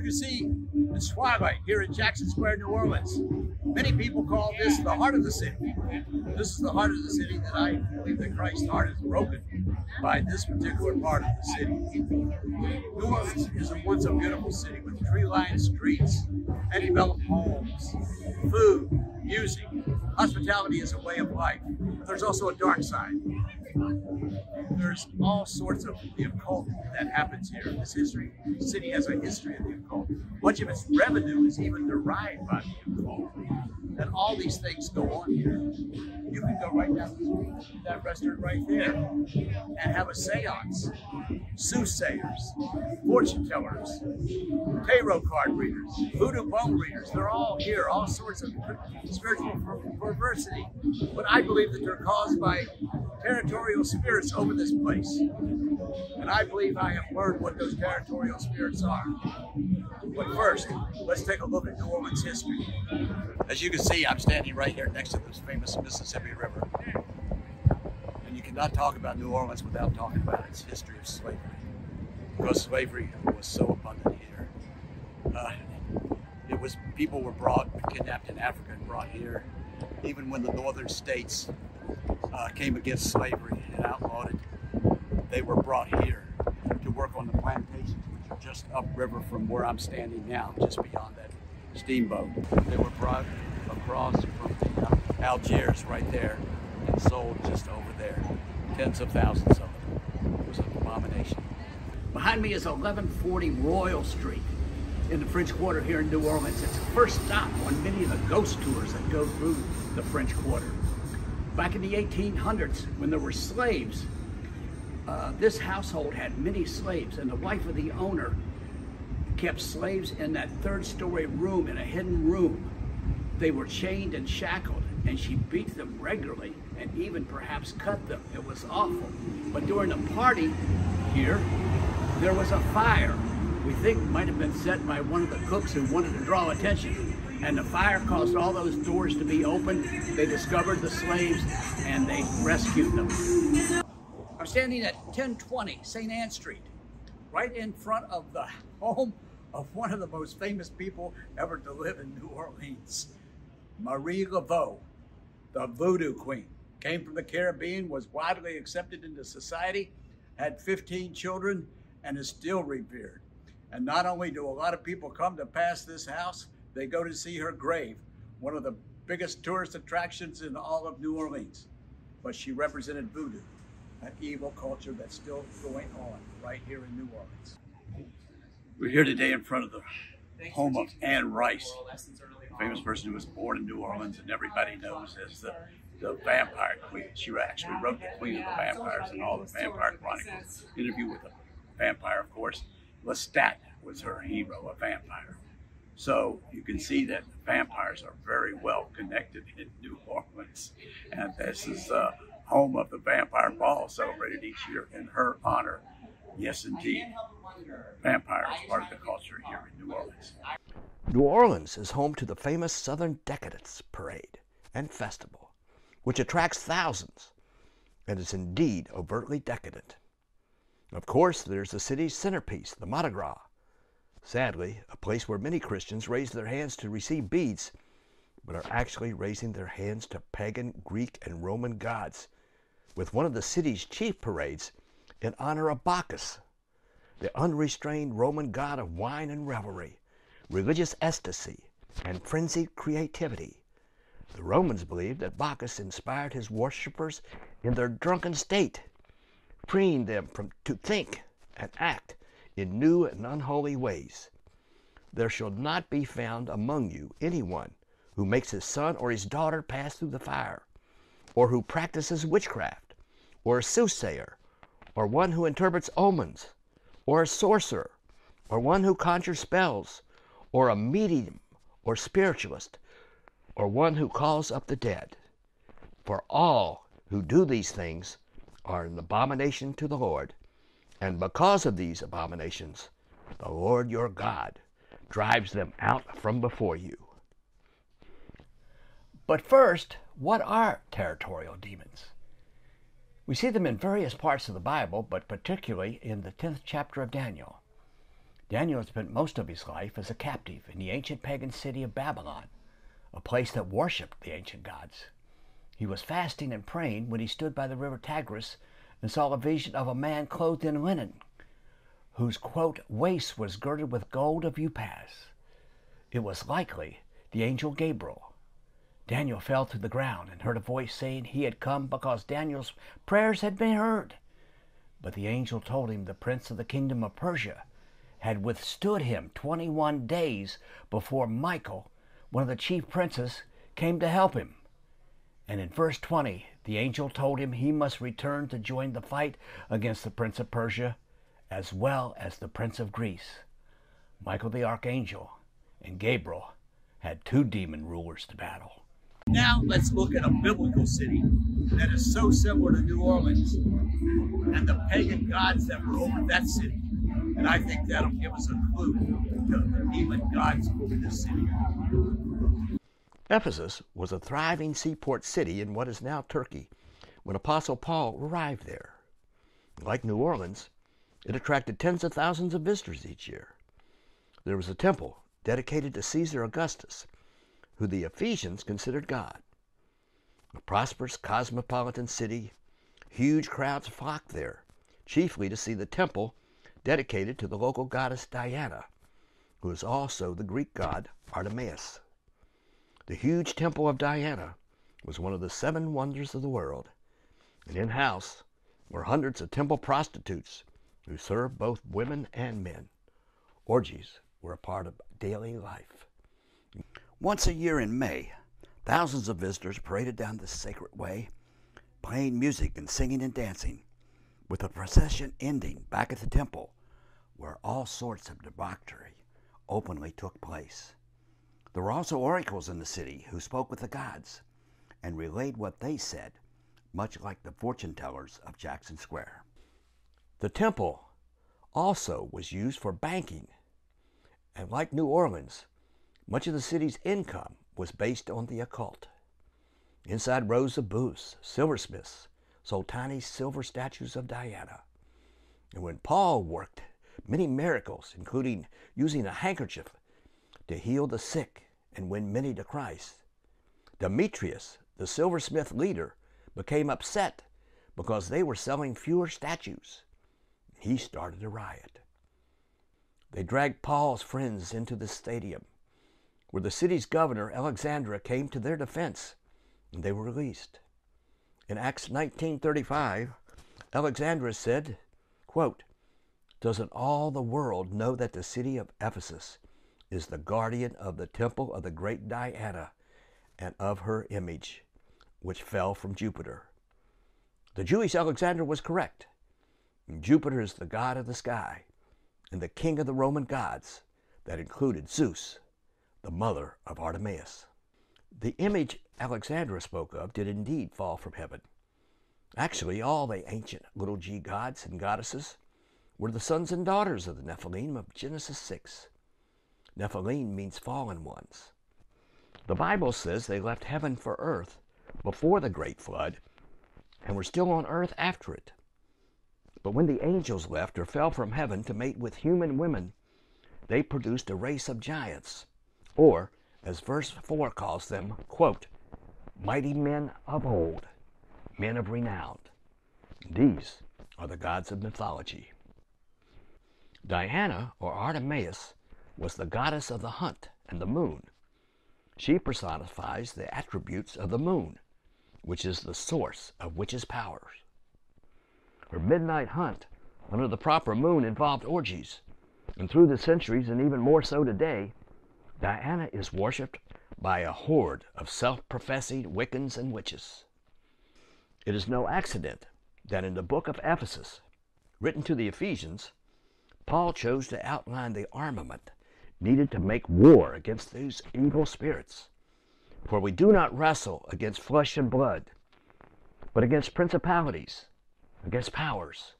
can see, it's twilight here in Jackson Square, New Orleans. Many people call this the heart of the city. This is the heart of the city that I believe that Christ's heart is broken by this particular part of the city. New Orleans is once a beautiful city with tree-lined streets and developed homes, food, music. Hospitality is a way of life. But there's also a dark side. There's all sorts of the occult that happens here. This city has a history of the occult. Much of its revenue is even derived by the occult. And all these things go on here. You can go right down the street to that restaurant right there and have a seance. Soothsayers, fortune tellers, tarot card readers, voodoo bone readers, they're all here, all sorts of spiritual perversity. But I believe that they're caused by territorial spirits over this place. And I believe I have learned what those territorial spirits are. But first, let's take a look at New Orleans history. As you can see, I'm standing right here next to this famous Mississippi River. And you cannot talk about New Orleans without talking about its history of slavery. Because slavery was so abundant here. People were kidnapped in Africa and brought here. Even when the northern states came against slavery and outlawed it, they were brought here to work on the plantations, which are just upriver from where I'm standing now, just beyond that steamboat. They were brought across from Algiers right there and sold just over there. Tens of thousands of them. It was an abomination. Behind me is 1140 Royal Street in the French Quarter here in New Orleans. It's the first stop on many of the ghost tours that go through the French Quarter. Back in the 1800s, when there were slaves, this household had many slaves, and the wife of the owner kept slaves in that third-story room, in a hidden room. They were chained and shackled, and she beat them regularly and even perhaps cut them. It was awful. But during a party here, there was a fire. We think it might have been set by one of the cooks who wanted to draw attention. And the fire caused all those doors to be opened. They discovered the slaves and they rescued them. I'm standing at 1020 St. Anne Street, right in front of the home of one of the most famous people ever to live in New Orleans, Marie Laveau, the voodoo queen. Came from the Caribbean, was widely accepted into society, had 15 children, and is still revered. And not only do a lot of people come to pass this house, they go to see her grave, one of the biggest tourist attractions in all of New Orleans. But she represented voodoo, an evil culture that's still going on right here in New Orleans. We're here today in front of the home of Anne Rice, a famous person who was born in New Orleans and everybody knows as the vampire queen. She actually wrote The Queen of the Vampires and all the Vampire Chronicles. Interview with a vampire, of course. Lestat was her hero, a vampire. So you can see that vampires are very well connected in New Orleans. And this is the home of the Vampire Ball, celebrated each year in her honor. Yes, indeed. Vampire is part of the culture here in New Orleans. New Orleans is home to the famous Southern Decadence Parade and Festival, which attracts thousands and is indeed overtly decadent. Of course, there's the city's centerpiece, the Mardi Gras. Sadly, a place where many Christians raise their hands to receive beads, but are actually raising their hands to pagan, Greek, and Roman gods, with one of the city's chief parades in honor of Bacchus, the unrestrained Roman god of wine and revelry, religious ecstasy, and frenzied creativity. The Romans believed that Bacchus inspired his worshippers in their drunken state, freeing them to think and act in new and unholy ways. There shall not be found among you anyone who makes his son or his daughter pass through the fire, or who practices witchcraft, or a soothsayer, or one who interprets omens, or a sorcerer, or one who conjures spells, or a medium, or spiritualist, or one who calls up the dead. For all who do these things are an abomination to the Lord, and because of these abominations, the Lord your God drives them out from before you. But first, what are territorial demons? We see them in various parts of the Bible, but particularly in the 10th chapter of Daniel. Daniel had spent most of his life as a captive in the ancient pagan city of Babylon, a place that worshipped the ancient gods. He was fasting and praying when he stood by the river Tigris and saw a vision of a man clothed in linen, whose, quote, waist was girded with gold of Upas. It was likely the angel Gabriel. Daniel fell to the ground and heard a voice saying he had come because Daniel's prayers had been heard. But the angel told him the prince of the kingdom of Persia had withstood him 21 days before Michael, one of the chief princes, came to help him. And in verse 20, the angel told him he must return to join the fight against the prince of Persia, as well as the prince of Greece. Michael the archangel and Gabriel had two demon rulers to battle. Now let's look at a biblical city that is so similar to New Orleans and the pagan gods that were over that city. And I think that'll give us a clue to the demon gods over this city. Ephesus was a thriving seaport city in what is now Turkey when Apostle Paul arrived there. Like New Orleans, it attracted tens of thousands of visitors each year. There was a temple dedicated to Caesar Augustus, who the Ephesians considered God. A prosperous cosmopolitan city, huge crowds flocked there, chiefly to see the temple dedicated to the local goddess Diana, who is also the Greek god Artemis. The huge temple of Diana was one of the 7 wonders of the world, and in-house were hundreds of temple prostitutes who served both women and men. Orgies were a part of daily life. Once a year in May, thousands of visitors paraded down the sacred way, playing music and singing and dancing, with the procession ending back at the temple, where all sorts of debauchery openly took place. There were also oracles in the city who spoke with the gods and relayed what they said, much like the fortune tellers of Jackson Square. The temple also was used for banking, and like New Orleans, much of the city's income was based on the occult. Inside rows of booths, silversmiths sold tiny silver statues of Diana. And when Paul worked many miracles, including using a handkerchief to heal the sick and win many to Christ, Demetrius, the silversmith leader, became upset because they were selling fewer statues. He started a riot. They dragged Paul's friends into the stadium, where the city's governor, Alexandra, came to their defense, and they were released. In Acts 19:35, Alexandra said, quote, "Doesn't all the world know that the city of Ephesus is the guardian of the temple of the great Diana and of her image, which fell from Jupiter?" The Jewish Alexandra was correct. Jupiter is the god of the sky and the king of the Roman gods that included Zeus, the mother of Artemis. The image Alexandra spoke of did indeed fall from heaven. Actually, all the ancient little g gods and goddesses were the sons and daughters of the Nephilim of Genesis 6. Nephilim means fallen ones. The Bible says they left heaven for earth before the great flood and were still on earth after it. But when the angels left or fell from heaven to mate with human women, they produced a race of giants, or, as verse 4 calls them, quote, "mighty men of old, men of renown." These are the gods of mythology. Diana, or Artemis, was the goddess of the hunt and the moon. She personifies the attributes of the moon, which is the source of witches' powers. Her midnight hunt under the proper moon involved orgies, and through the centuries, and even more so today, Diana is worshipped by a horde of self-professing Wiccans and witches. It is no accident that in the book of Ephesus, written to the Ephesians, Paul chose to outline the armament needed to make war against these evil spirits. For we do not wrestle against flesh and blood, but against principalities, against powers,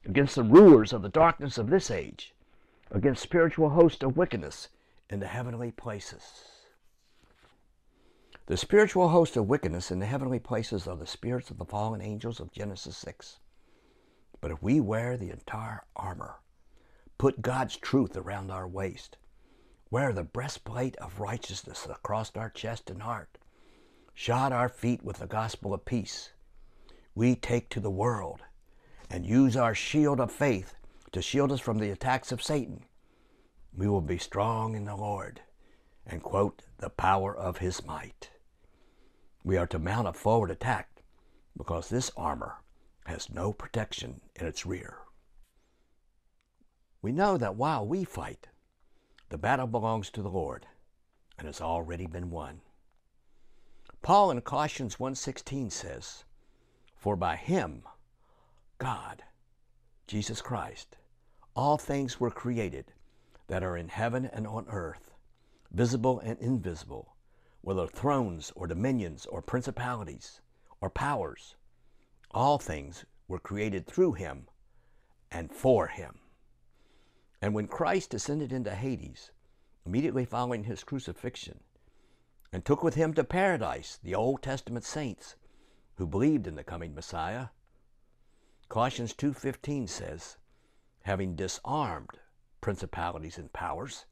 against the rulers of the darkness of this age, against spiritual hosts of wickedness in the heavenly places. The spiritual host of wickedness in the heavenly places are the spirits of the fallen angels of Genesis 6. But if we wear the entire armor, put God's truth around our waist, wear the breastplate of righteousness across our chest and heart, shod our feet with the gospel of peace, we take to the world and use our shield of faith to shield us from the attacks of Satan, we will be strong in the Lord and quote the power of his might. We are to mount a forward attack because this armor has no protection in its rear. We know that while we fight, the battle belongs to the Lord and has already been won. Paul in Colossians 1:16 says, "For by him, God, Jesus Christ, all things were created that are in heaven and on earth, visible and invisible, whether thrones or dominions or principalities or powers. All things were created through him and for him." And when Christ descended into Hades, immediately following his crucifixion, and took with him to paradise the Old Testament saints who believed in the coming Messiah, Colossians 2:15 says, "Having disarmed principalities and powers,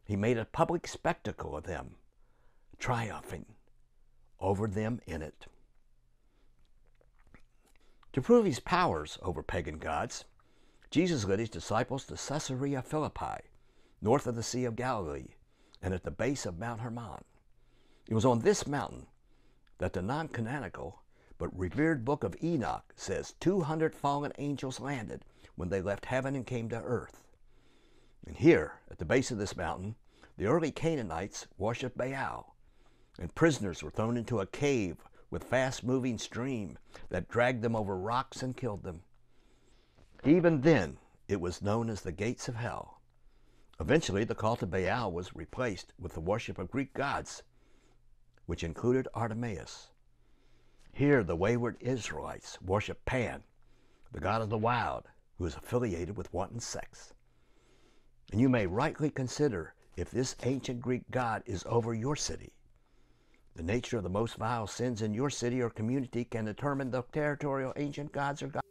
he made a public spectacle of them, triumphing over them in it." To prove his powers over pagan gods, Jesus led his disciples to Caesarea Philippi, north of the Sea of Galilee, and at the base of Mount Hermon. It was on this mountain that the non-canonical but revered book of Enoch says 200 fallen angels landed when they left heaven and came to earth. And here, at the base of this mountain, the early Canaanites worshipped Baal, and prisoners were thrown into a cave with fast-moving stream that dragged them over rocks and killed them. Even then, it was known as the gates of hell. Eventually, the cult of Baal was replaced with the worship of Greek gods, which included Artemis. Here, the wayward Israelites worship Pan, the god of the wild, who is affiliated with wanton sex. And you may rightly consider if this ancient Greek god is over your city. The nature of the most vile sins in your city or community can determine the territorial ancient gods or gods.